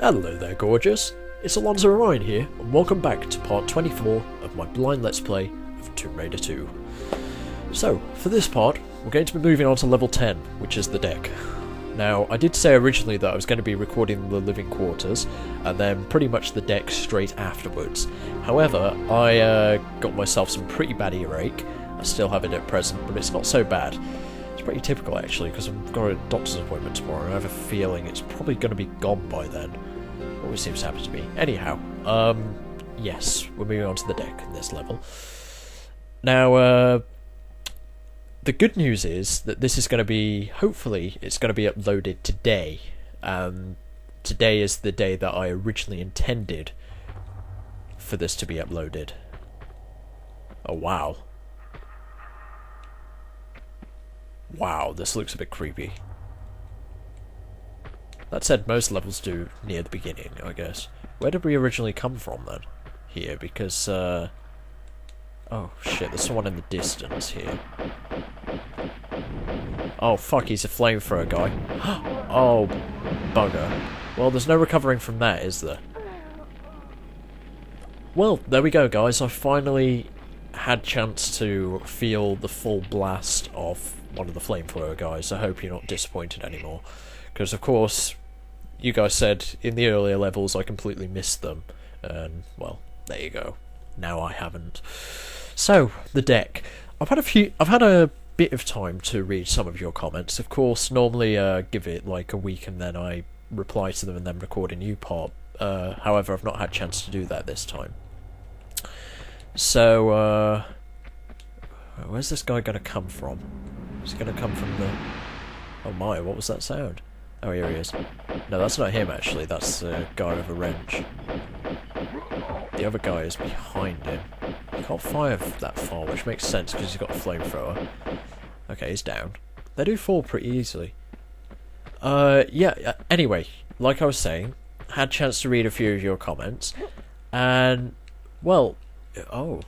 Hello there, gorgeous. It's Alonzo Ryan here, and welcome back to part 24 of my blind Let's Play of Tomb Raider 2. So, for this part, we're going to be moving on to level 10, which is the deck. Now, I did say originally that I was going to be recording the living quarters, and then pretty much the deck straight afterwards. However, I got myself some pretty bad earache. I still have it at present, but it's not so bad. It's pretty typical actually, because I've got a doctor's appointment tomorrow, and I have a feeling it's probably going to be gone by then. Always seems to happen to me. Anyhow, yes, we're moving on to the deck in this level. Now, the good news is that this is going to be, hopefully, it's going to be uploaded today. Today is the day that I originally intended for this to be uploaded. Oh, wow. Wow, this looks a bit creepy. That said, most levels do near the beginning, I guess. Where did we originally come from, then? Here, because, oh, shit, there's someone in the distance here. Oh, fuck, he's a flamethrower guy. Oh, bugger. Well, there's no recovering from that, is there? Well, there we go, guys. I finally had chance to feel the full blast of one of the flamethrower guys. I hope you're not disappointed anymore. Because, of course, you guys said in the earlier levels I completely missed them. And, well, there you go. Now I haven't. So, the deck. I've had a bit of time to read some of your comments. Of course, normally give it like a week and then I reply to them and then record a new part. However, I've not had a chance to do that this time. So, where's this guy going to come from? Is he going to come from the... Oh my, what was that sound? Oh, here he is. No, that's not him, actually. That's the guy with a wrench. The other guy is behind him. He can't fire that far, which makes sense because he's got a flamethrower. Okay, he's down. They do fall pretty easily. Yeah, anyway, like I was saying, had a chance to read a few of your comments, and, well, oh.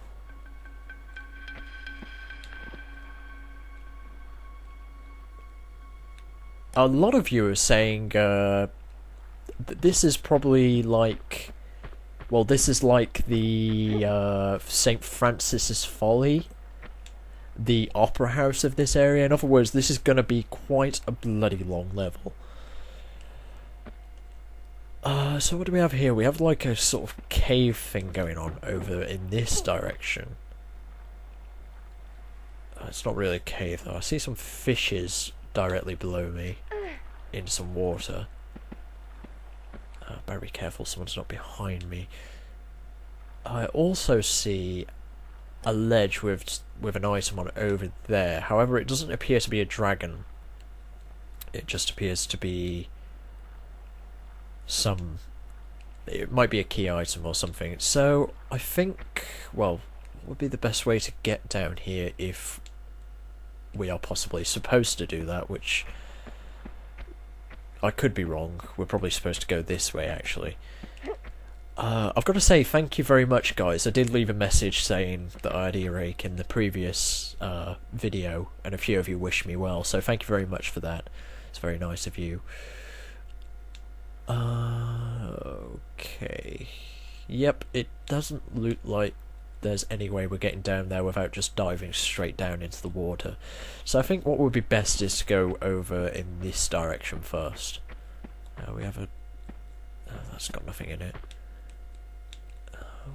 A lot of you are saying that this is probably like, well, this is like the St. Francis's Folly, the opera house of this area. In other words, this is going to be quite a bloody long level. So what do we have here? We have like a sort of cave thing going on over in this direction. It's not really a cave though. I see some fishes directly below me in some water. Better be careful someone's not behind me. I also see a ledge with an item on it over there. However, it doesn't appear to be a dragon. It just appears to be some... It might be a key item or something. So, I think, well, what would be the best way to get down here if we are possibly supposed to do that, which I could be wrong. We're probably supposed to go this way, actually. I've got to say thank you very much, guys. I did leave a message saying that I had earache in the previous video, and a few of you wished me well, so thank you very much for that. It's very nice of you. Okay. Yep, it doesn't look like there's any way we're getting down there without just diving straight down into the water. So I think what would be best is to go over in this direction first. We have a... Oh, that's got nothing in it.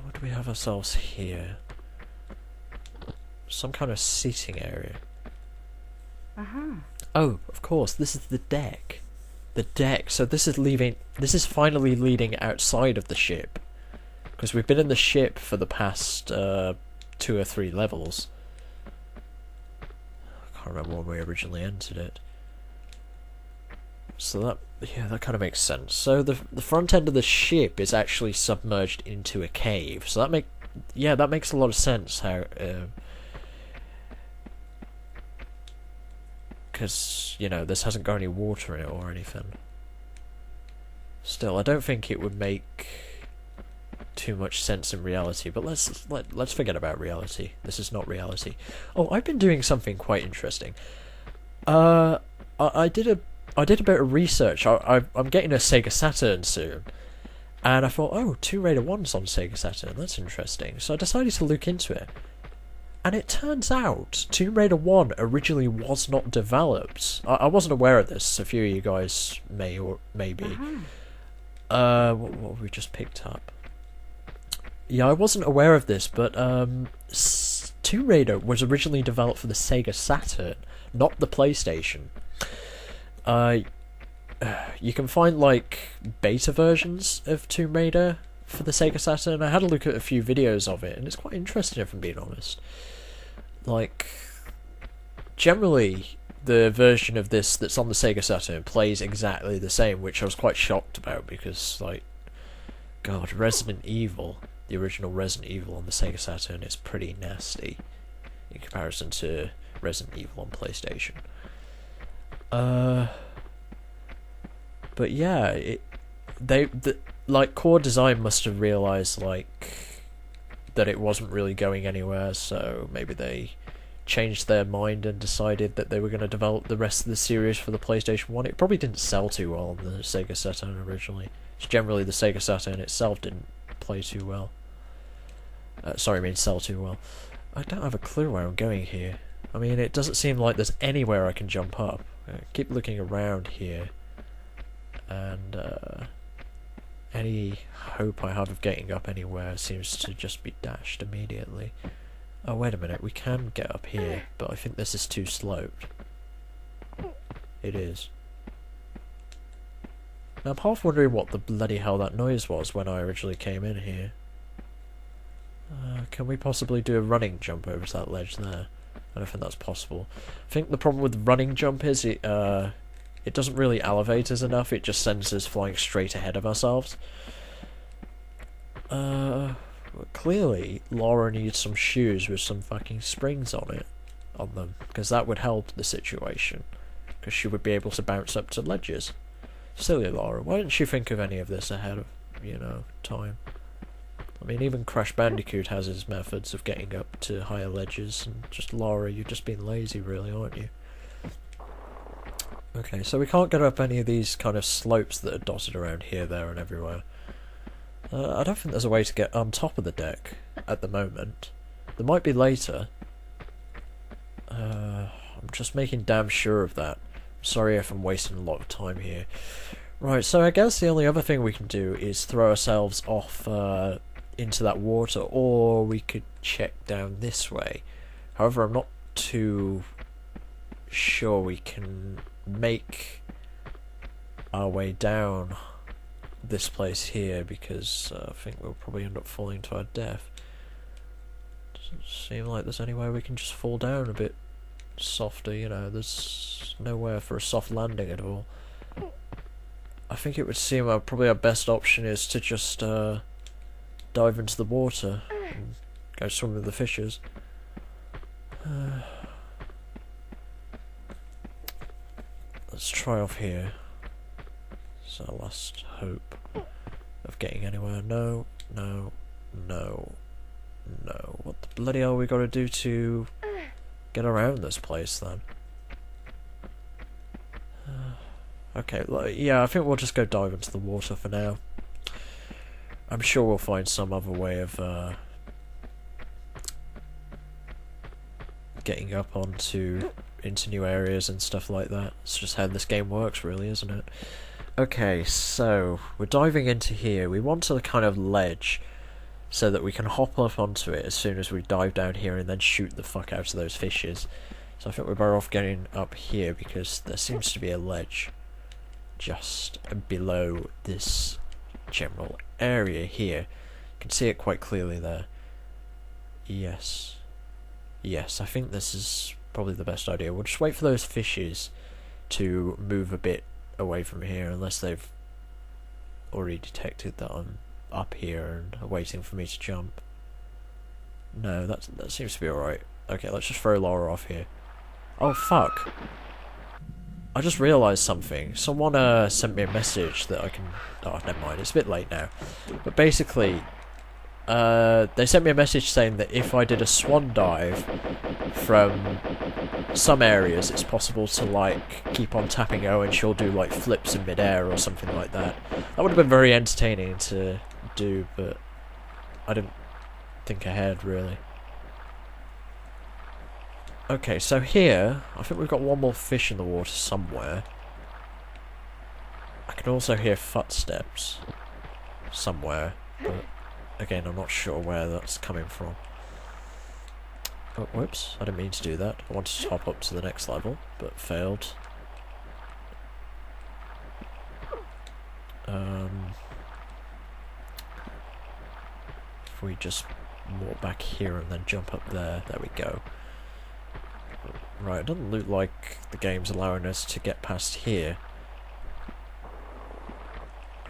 What do we have ourselves here? Some kind of seating area. Oh, of course, this is the deck. The deck. So this is finally leading outside of the ship. Because we've been in the ship for the past 2 or 3 levels. I can't remember when we originally entered it. So that, yeah, that kind of makes sense. So the front end of the ship is actually submerged into a cave. So that makes a lot of sense. How, because you know this hasn't got any water in it or anything. Still, I don't think it would make too much sense in reality, but let's forget about reality. This is not reality. Oh, I've been doing something quite interesting. I did a bit of research. I'm getting a Sega Saturn soon, And I thought, oh, Tomb Raider 1's on Sega Saturn, that's interesting. So I decided to look into it. And it turns out Tomb Raider 1 originally was not developed. I wasn't aware of this. A few of you guys may or maybe. What have we just picked up? Yeah, I wasn't aware of this, but Tomb Raider was originally developed for the Sega Saturn, not the PlayStation. You can find like beta versions of Tomb Raider for the Sega Saturn. I had a look at a few videos of it, and it's quite interesting if I'm being honest. Like, generally, the version of this that's on the Sega Saturn plays exactly the same, which I was quite shocked about because, like, God, Resident Evil, the original Resident Evil on the Sega Saturn is pretty nasty in comparison to Resident Evil on PlayStation. But yeah, like core design must have realised like that it wasn't really going anywhere, so maybe they changed their mind and decided that they were going to develop the rest of the series for the PlayStation 1. It probably didn't sell too well on the Sega Saturn originally. Generally, the Sega Saturn itself didn't play too well. Sell too well. I don't have a clue where I'm going here. I mean, it doesn't seem like there's anywhere I can jump up. I keep looking around here, and any hope I have of getting up anywhere seems to just be dashed immediately. Oh, wait a minute, we can get up here, but I think this is too sloped. It is. Now, I'm half wondering what the bloody hell that noise was when I originally came in here. Can we possibly do a running jump over to that ledge there? I don't think that's possible. I think the problem with running jump is it doesn't really elevate us enough, it just sends us flying straight ahead of ourselves. Clearly, Lara needs some shoes with some fucking springs on them, because that would help the situation, because she would be able to bounce up to ledges. Silly Lara, why didn't you think of any of this ahead of, time? I mean, even Crash Bandicoot has his methods of getting up to higher ledges, and just Lara, you're just being lazy really, aren't you? Okay, so we can't get up any of these kind of slopes that are dotted around here, there and everywhere. I don't think there's a way to get on top of the deck at the moment. There might be later. I'm just making damn sure of that. Sorry if I'm wasting a lot of time here. Right, so I guess the only other thing we can do is throw ourselves off into that water, or we could check down this way. However, I'm not too sure we can make our way down this place here, because I think we'll probably end up falling to our death. Doesn't seem like there's any way we can just fall down a bit softer, there's nowhere for a soft landing at all. I think it would seem probably our best option is to just dive into the water and go swim with the fishes. Let's try off here. It's our last hope of getting anywhere. No. What the bloody hell we got to do to get around this place then? Okay, yeah, I think we'll just go dive into the water for now. I'm sure we'll find some other way of getting up into new areas and stuff like that. It's just how this game works, really, isn't it? Okay, so we're diving into here. We want a kind of ledge so that we can hop up onto it as soon as we dive down here and then shoot the fuck out of those fishes. So I think we're better off getting up here because there seems to be a ledge just below this general area here. You can see it quite clearly there. Yes, I think this is probably the best idea. We'll just wait for those fishes to move a bit away from here, unless they've already detected that I'm up here and are waiting for me to jump. No, that seems to be alright. Okay, let's just throw Lara off here. Oh fuck. I just realised something. Someone sent me a message that I can... Oh, never mind, it's a bit late now. But basically, they sent me a message saying that if I did a swan dive from some areas it's possible to like keep on tapping O and she'll do like flips in midair or something like that. That would have been very entertaining to do, but I didn't think ahead really. Okay, so here I think we've got one more fish in the water somewhere. I can also hear footsteps somewhere, but again I'm not sure where that's coming from. Oh, whoops, I didn't mean to do that. I wanted to hop up to the next level, but failed. If we just walk back here and then jump up there, there we go. Right, it doesn't look like the game's allowing us to get past here.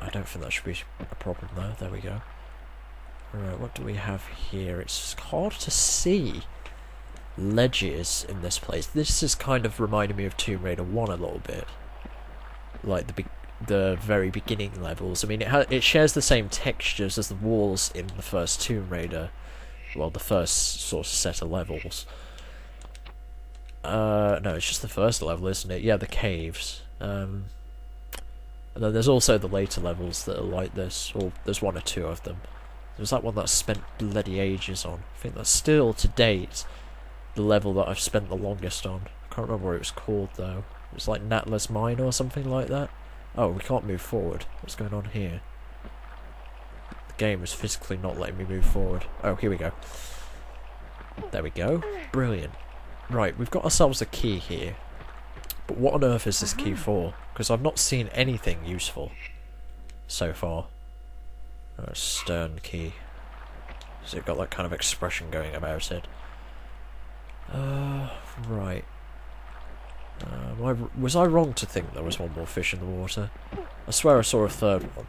I don't think that should be a problem though, there we go. Right, what do we have here? It's hard to see ledges in this place. This is kind of reminding me of Tomb Raider 1 a little bit. Like the very beginning levels. I mean, it shares the same textures as the walls in the first Tomb Raider. Well, the first sort of set of levels. No, it's just the first level, isn't it? Yeah, the caves. And then there's also the later levels that are like this, or there's one or two of them. There's that one that I spent bloody ages on. I think that's still, to date, the level that I've spent the longest on. I can't remember what it was called, though. It was like Natla's Mine or something like that. Oh, we can't move forward. What's going on here? The game is physically not letting me move forward. Oh, here we go. There we go. Brilliant. Right, we've got ourselves a key here. But what on earth is this key for? Because I've not seen anything useful so far. Oh, a stern key. So it got that kind of expression going about it. Right. Was I wrong to think there was one more fish in the water? I swear I saw a third one.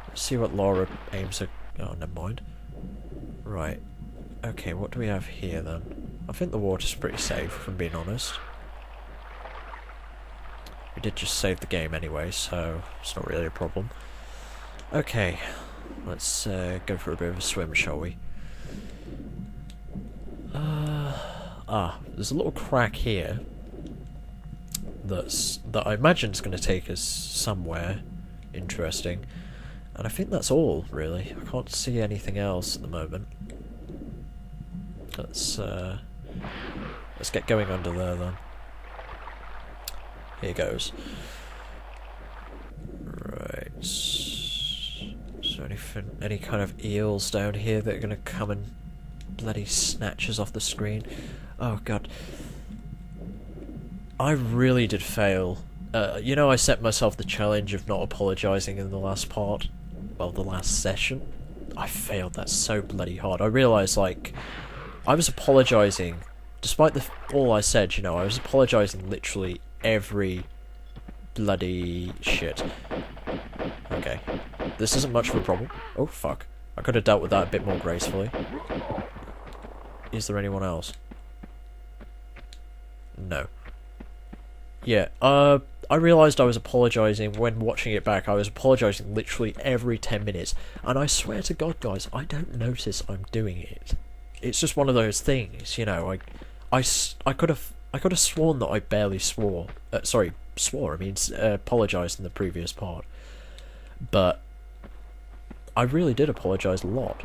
Let's see what Lara aims at. Oh, never mind. Right. Okay, what do we have here then? I think the water's pretty safe, if I'm being honest. We did just save the game anyway, so it's not really a problem. Okay, let's go for a bit of a swim, shall we? There's a little crack here that I imagine is going to take us somewhere interesting. And I think that's all, really. I can't see anything else at the moment. Let's get going under there then. Here goes. Right. Is there any kind of eels down here that are going to come and bloody snatch us off the screen? Oh god. I really did fail. You know, I set myself the challenge of not apologising in the last part. Well, the last session. I failed that so bloody hard. I realised, like, I was apologising, despite all I said, you know, I was apologising literally every bloody shit. Okay. This isn't much of a problem. Oh, fuck. I could have dealt with that a bit more gracefully. Is there anyone else? No. Yeah, I realised I was apologising when watching it back. I was apologising literally every 10 minutes. And I swear to God, guys, I don't notice I'm doing it. It's just one of those things, you know. I could have sworn that I barely swore. Swore. I mean, apologised in the previous part. But I really did apologise a lot.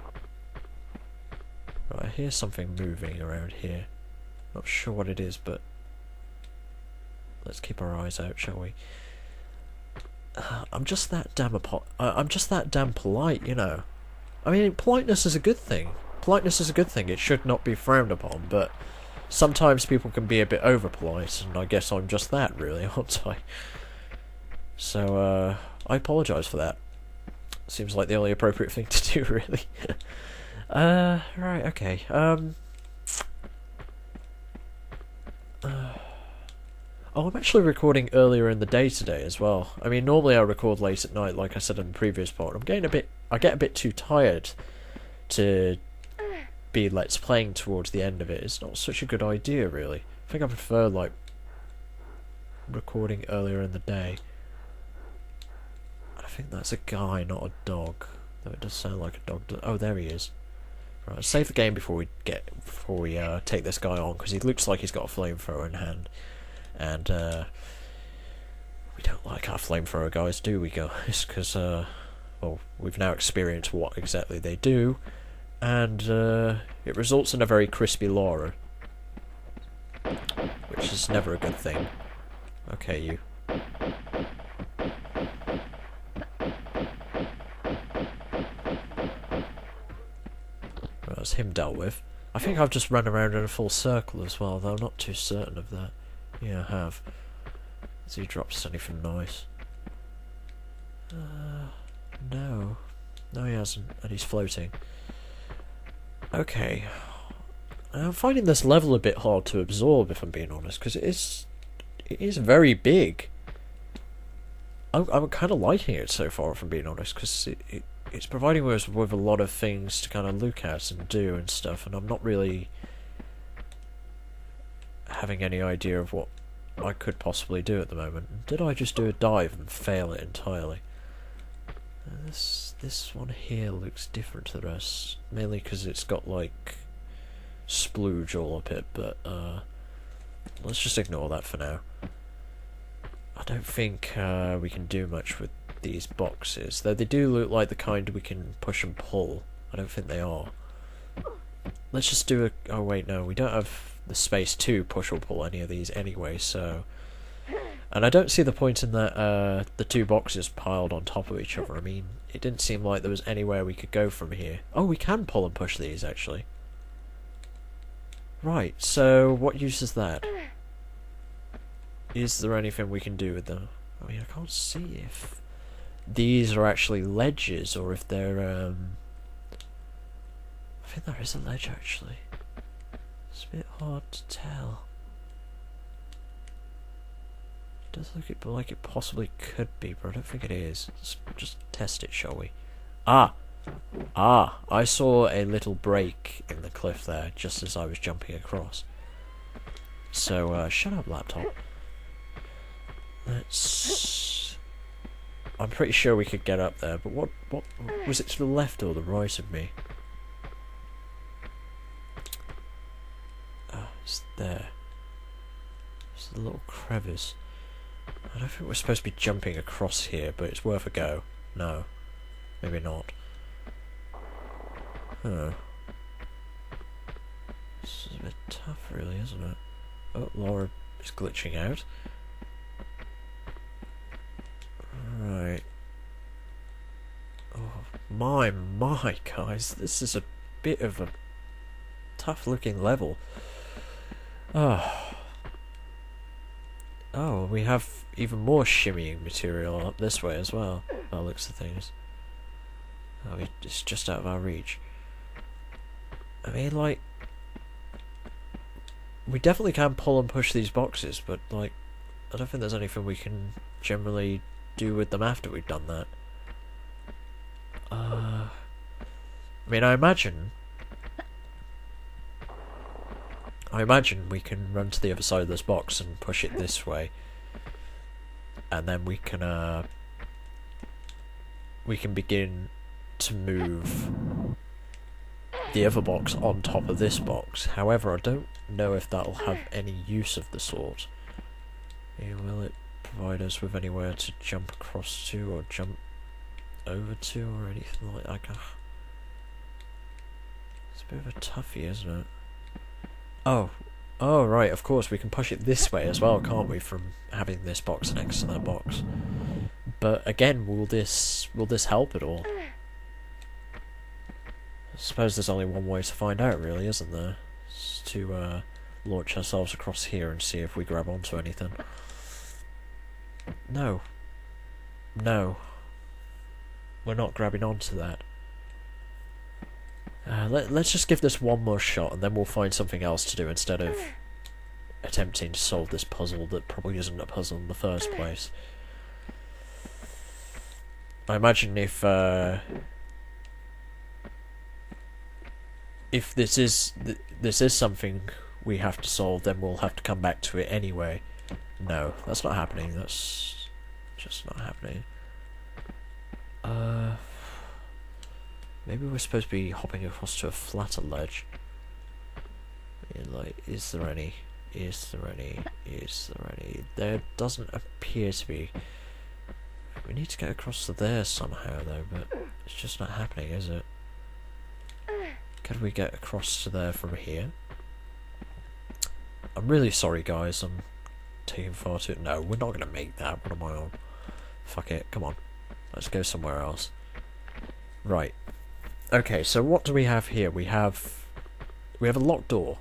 Right, I hear something moving around here. Not sure what it is, but let's keep our eyes out, shall we? I'm just that damn polite, you know. I mean, politeness is a good thing. Politeness is a good thing. It should not be frowned upon, but sometimes people can be a bit over-polite, and I guess I'm just that, really, aren't I? So, I apologise for that. Seems like the only appropriate thing to do, really. Right, okay. Oh, I'm actually recording earlier in the day today as well. I mean, normally I record late at night, like I said in the previous part. I get a bit too tired to be let's playing towards the end of it. It's not such a good idea, really. I think I prefer, like, recording earlier in the day. I think that's a guy, not a dog. Though it does sound like a dog. Oh, there he is. Right, let's save the game before we take this guy on, because he looks like he's got a flamethrower in hand, and we don't like our flamethrower guys, do we, guys? Because well, we've now experienced what exactly they do, and it results in a very crispy Lara, which is never a good thing. Okay, you. That's him dealt with. I think I've just run around in a full circle as well, though I'm not too certain of that. Yeah, I have. Has he dropped anything nice? No. No, he hasn't, and he's floating. Okay. I'm finding this level a bit hard to absorb, if I'm being honest, because it is very big. I'm kind of liking it so far, if I'm being honest, because it's providing us with a lot of things to kind of look at and do and stuff, and I'm not really having any idea of what I could possibly do at the moment. Did I just do a dive and fail it entirely? This one here looks different to the rest, mainly because it's got like splooge all up it, but let's just ignore that for now. I don't think we can do much with these boxes, though they do look like the kind we can push and pull. I don't think they are. Let's just do a... oh wait, no, we don't have the space to push or pull any of these anyway, so... and I don't see the point in that the two boxes piled on top of each other. I mean, it didn't seem like there was anywhere we could go from here. Oh, we can pull and push these, actually. Right, so what use is that? Is there anything we can do with them? I mean, I can't see if these are actually ledges or if they're I think there is a ledge actually. It's a bit hard to tell. It does look like it possibly could be, but I don't think it is. Let's just test it, shall we? Ah! I saw a little break in the cliff there just as I was jumping across. So, shut up, laptop. Let's... I'm pretty sure we could get up there, but what was it, to the left or the right of me? Ah, it's there. It's a little crevice. I don't think we're supposed to be jumping across here, but it's worth a go. No. Maybe not. Huh. This is a bit tough, really, isn't it? Oh, Lara is glitching out. Right. Oh, my, guys. This is a bit of a tough-looking level. Oh. Oh, we have even more shimmying material up this way as well, by the looks of things. Oh, it's just out of our reach. I mean, like... we definitely can pull and push these boxes, but, like, I don't think there's anything we can generally do with them after we've done that. I mean, I imagine we can run to the other side of this box and push it this way, and then we can begin to move the other box on top of this box. However, I don't know if that'll have any use of the sort. Will it provide us with anywhere to jump across to or jump over to or anything like that? It's a bit of a toughie, isn't it? Oh, right, of course we can push it this way as well, can't we, from having this box next to that box. But again, will this help at all? I suppose there's only one way to find out, really, isn't there? It's to launch ourselves across here and see if we grab onto anything. No. We're not grabbing onto that. Let's just give this one more shot and then we'll find something else to do instead of attempting to solve this puzzle that probably isn't a puzzle in the first place. I imagine if this is something we have to solve, then we'll have to come back to it anyway. No, that's not happening. That's just not happening. Maybe we're supposed to be hopping across to a flatter ledge. Yeah, like, is there any? Is there any? Is there any? There doesn't appear to be. We need to get across to there somehow though, but it's just not happening, is it? Can we get across to there from here? I'm really sorry guys, I'm taking far too... No, we're not going to make that. What am I on? Fuck it, come on. Let's go somewhere else. Right. Okay, so what do we have here? We have a locked door.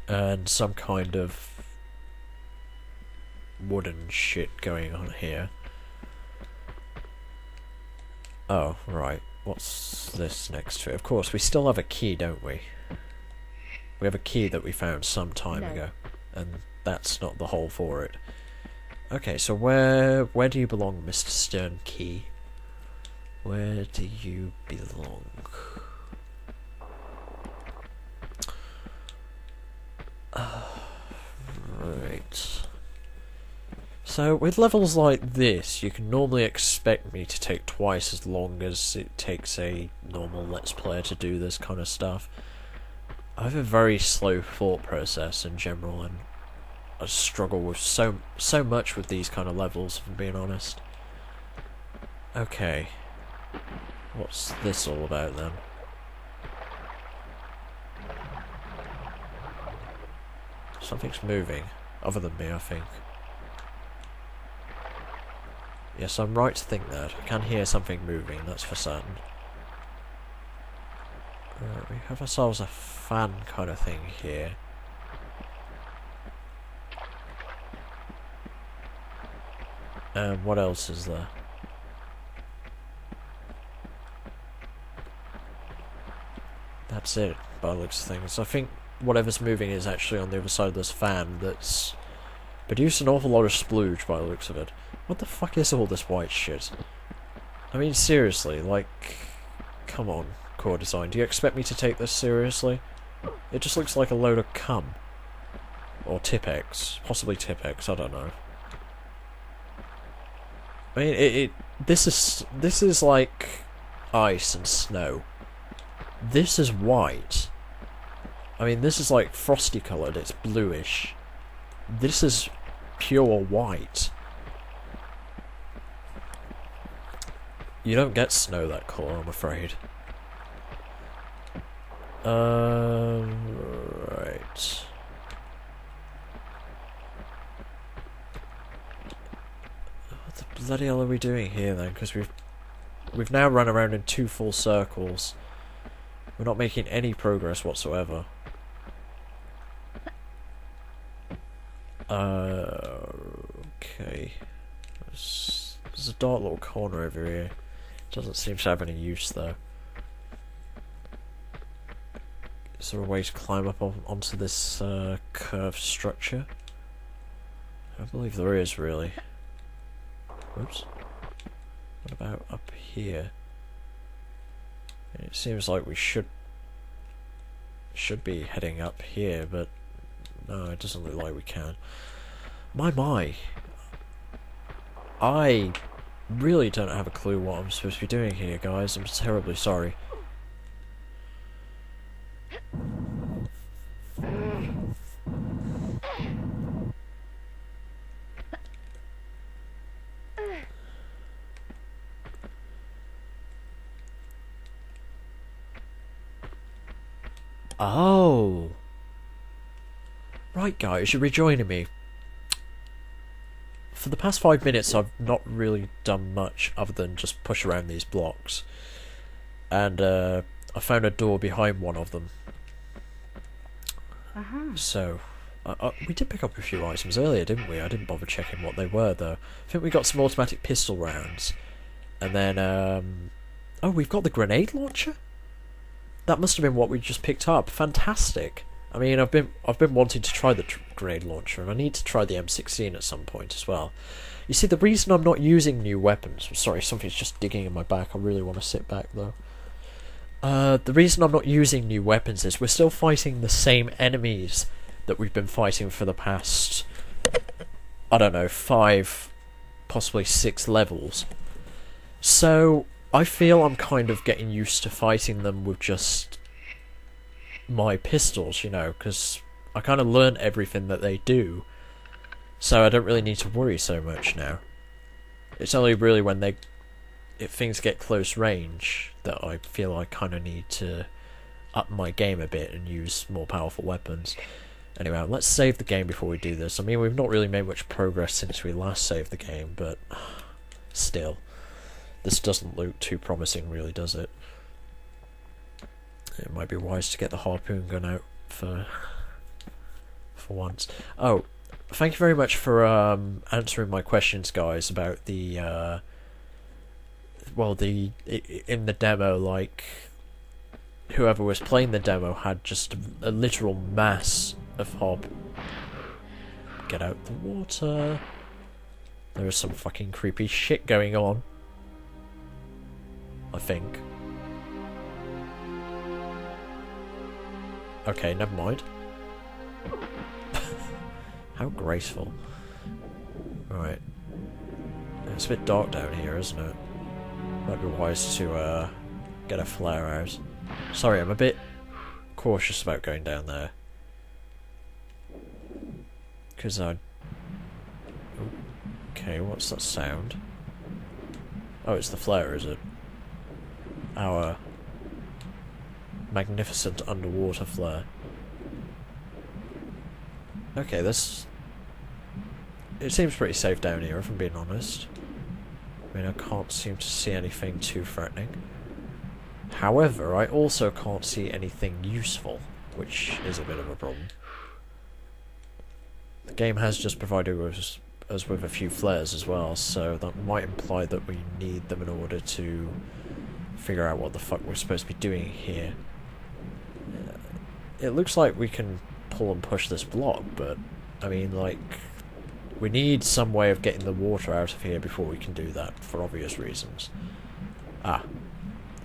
And some kind of wooden shit going on here. Oh, right. What's this next to it? Of course, we still have a key, don't we? We have a key that we found some time ago. And that's not the hole for it. Okay, so where do you belong, Mr. Stern Key? Where do you belong? Right. So, with levels like this, you can normally expect me to take twice as long as it takes a normal Let's Player to do this kind of stuff. I have a very slow thought process in general, and I struggle with so much with these kind of levels, if I'm being honest. Okay. What's this all about then? Something's moving, other than me, I think. Yes, I'm right to think that. I can hear something moving, that's for certain. We have ourselves a fan kind of thing here. And what else is there? That's it, by the looks of things. I think whatever's moving is actually on the other side of this fan that's produced an awful lot of splooge by the looks of it. What the fuck is all this white shit? I mean, seriously, like, come on, core design. Do you expect me to take this seriously? It just looks like a load of cum. Or Tipex. Possibly Tipex, I don't know. I mean, this is like ice and snow. This is white. I mean, this is like frosty coloured, it's bluish. This is pure white. You don't get snow that colour, I'm afraid. Right. What the bloody hell are we doing here then? Because we've now run around in 2 full circles. We're not making any progress whatsoever. Okay. There's a dark little corner over here. Doesn't seem to have any use though. Is there a way to climb up onto this curved structure? I believe there is, really. Oops. What about up here? It seems like we should be heading up here, but no, it doesn't look like we can. My. I really don't have a clue what I'm supposed to be doing here, guys. I'm terribly sorry. Oh! Right guys, you're rejoining me. For the past 5 minutes I've not really done much other than just push around these blocks. And I found a door behind one of them. So, we did pick up a few items earlier, didn't we? I didn't bother checking what they were though. I think we got some automatic pistol rounds. And then, oh, we've got the grenade launcher? That must have been what we just picked up. Fantastic. I mean, I've been wanting to try the grenade launcher, and I need to try the M16 at some point as well. You see, the reason I'm not using new weapons... Sorry, something's just digging in my back. I really want to sit back, though. The reason I'm not using new weapons is we're still fighting the same enemies that we've been fighting for the past... I don't know, 5, possibly 6 levels. So... I feel I'm kind of getting used to fighting them with just my pistols, you know, because I kind of learned everything that they do, so I don't really need to worry so much now. It's only really when if things get close range that I feel I kind of need to up my game a bit and use more powerful weapons. Anyway, let's save the game before we do this. I mean, we've not really made much progress since we last saved the game, but still, this doesn't look too promising, really, does it? It might be wise to get the harpoon gun out for once. Oh, thank you very much for answering my questions, guys, about the in the demo, like, whoever was playing the demo had just a literal mass of Get out the water. There is some fucking creepy shit going on, I think. Okay, never mind. How graceful. Right. It's a bit dark down here, isn't it? Might be wise to get a flare out. Sorry, I'm a bit cautious about going down there. Because okay, what's that sound? Oh, it's the flare, is it? Our magnificent underwater flare. Okay, it seems pretty safe down here, if I'm being honest. I mean, I can't seem to see anything too threatening. However, I also can't see anything useful, which is a bit of a problem. The game has just provided us with a few flares as well, so that might imply that we need them in order to figure out what the fuck we're supposed to be doing here. It looks like we can pull and push this block, but I mean, like, we need some way of getting the water out of here before we can do that, for obvious reasons. Ah,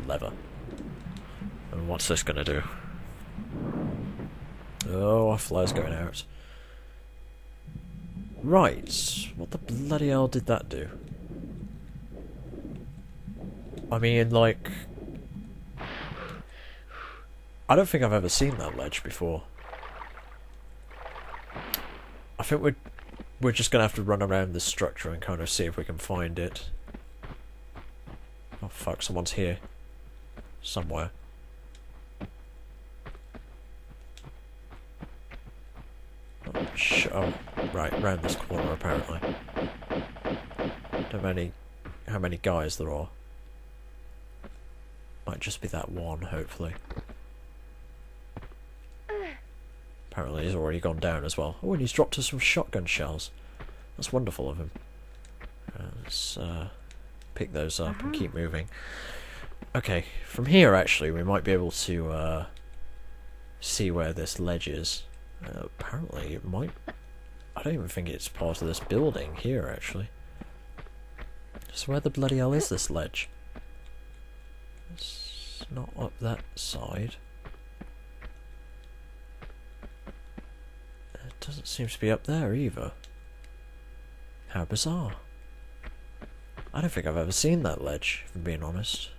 lever. And what's this gonna do? Oh, our flare's going out. Right, what the bloody hell did that do? I mean, like, I don't think I've ever seen that ledge before. I think we're just gonna have to run around this structure and kind of see if we can find it. Oh fuck, someone's here. Somewhere. Oh, right, round this corner apparently. Don't know how many guys there are. Might just be that one, hopefully. Apparently he's already gone down as well. Oh, and he's dropped us some shotgun shells. That's wonderful of him. Let's pick those up and keep moving. Okay, from here actually we might be able to see where this ledge is. Apparently it might... I don't even think it's part of this building here actually. So where the bloody hell is this ledge? It's not up that side. It doesn't seem to be up there either. How bizarre. I don't think I've ever seen that ledge, if I'm being honest.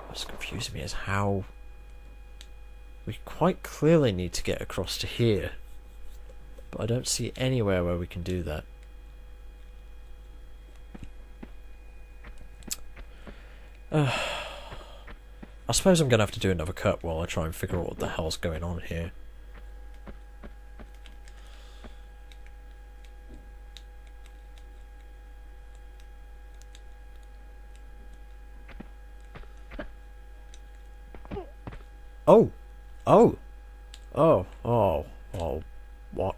What's confusing me is how we quite clearly need to get across to here, but I don't see anywhere where we can do that. I suppose I'm going to have to do another cut while I try and figure out what the hell's going on here. Oh! Oh! Oh! Oh! Oh! What?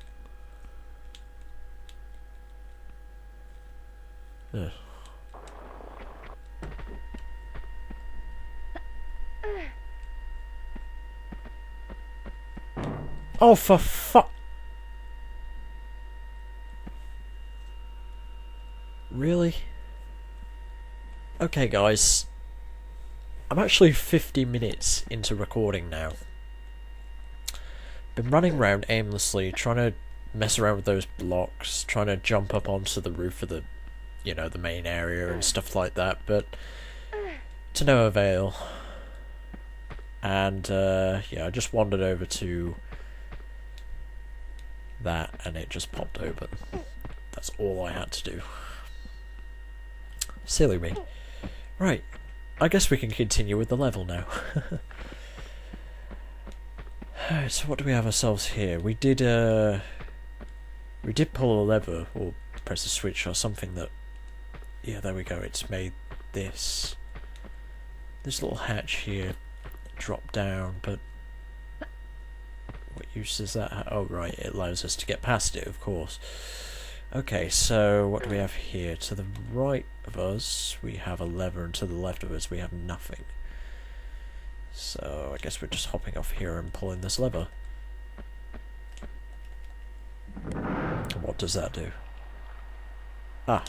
Ugh. Oh, for fuck! Really? Okay, guys. I'm actually 50 minutes into recording now. Been running around aimlessly, trying to mess around with those blocks, trying to jump up onto the roof of the you know, the main area and stuff like that, but to no avail. And yeah, I just wandered over to that and it just popped open. That's all I had to do. Silly me. Right, I guess we can continue with the level now. So what do we have ourselves here? We did pull a lever or press a switch or something that, yeah, there we go, it's made this little hatch here drop down, but what use does that have? Oh right, it allows us to get past it, of course. Okay, so what do we have here? To the right of us we have a lever, and to the left of us we have nothing. So I guess we're just hopping off here and pulling this lever. And what does that do? Ah.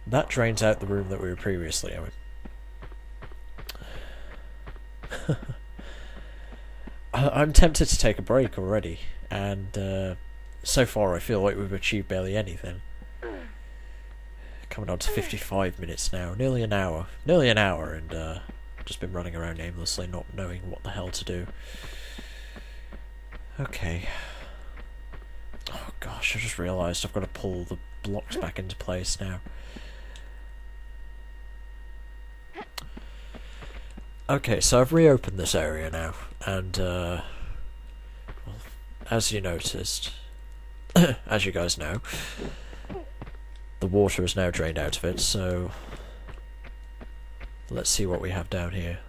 That drains out the room that we were previously in. I'm tempted to take a break already, and so far I feel like we've achieved barely anything. Coming on to 55 minutes now, nearly an hour, and just been running around aimlessly, not knowing what the hell to do. Okay. Oh gosh, I just realised I've got to pull the blocks back into place now. Okay, so I've reopened this area now, and well, as you noticed, as you guys know, the water is now drained out of it, so let's see what we have down here.